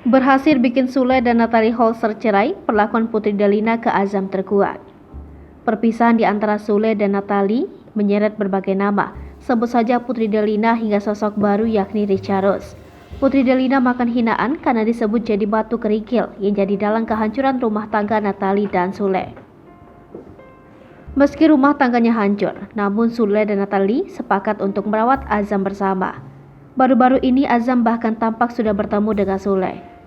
Berhasil bikin Sule dan Natalie Holzer cerai, perlakuan Putri Delina ke Azam terkuat. Perpisahan di antara Sule dan Natalie menyeret berbagai nama, sebut saja Putri Delina hingga sosok baru yakni Richarus. Putri Delina makan hinaan karena disebut jadi batu kerikil yang jadi dalang kehancuran rumah tangga Natalie dan Sule. Meski rumah tangganya hancur, namun Sule dan Natalie sepakat untuk merawat Azam bersama. Baru-baru ini Azam bahkan tampak sudah bertemu dengan Sule.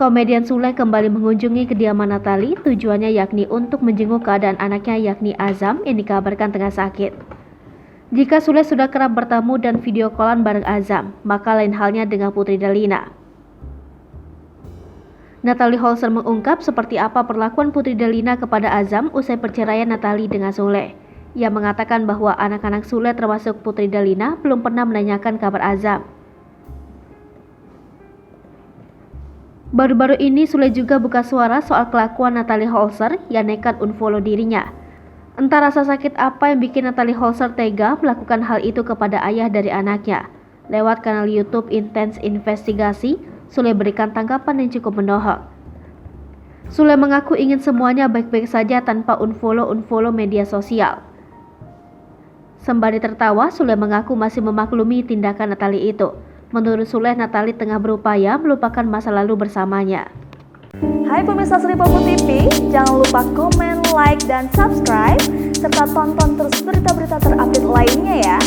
Komedian Sule kembali mengunjungi kediaman Natalie, tujuannya yakni untuk menjenguk keadaan anaknya yakni Azam yang dikabarkan tengah sakit. Jika Sule sudah kerap bertemu dan video callan bareng Azam, maka lain halnya dengan Putri Delina. Natalie Holzer mengungkap seperti apa perlakuan Putri Delina kepada Azam usai perceraian Natalie dengan Sule. Ia mengatakan bahwa anak-anak Sule termasuk Putri Delina belum pernah menanyakan kabar Azam. Baru-baru ini Sule juga buka suara soal kelakuan Natalie Holzer yang nekat unfollow dirinya. Entah rasa sakit apa yang bikin Natalie Holzer tega melakukan hal itu kepada ayah dari anaknya. Lewat kanal YouTube Intense Investigasi, Sule berikan tanggapan yang cukup menohok. Sule mengaku ingin semuanya baik-baik saja tanpa unfollow media sosial. Sembari tertawa, Sule mengaku masih memaklumi tindakan Natalie itu. Menurut Sule, Natalie tengah berupaya melupakan masa lalu bersamanya. Hai pemirsa Sri Popo TV, jangan lupa komen, like, dan subscribe, serta tonton terus berita-berita terupdate lainnya ya.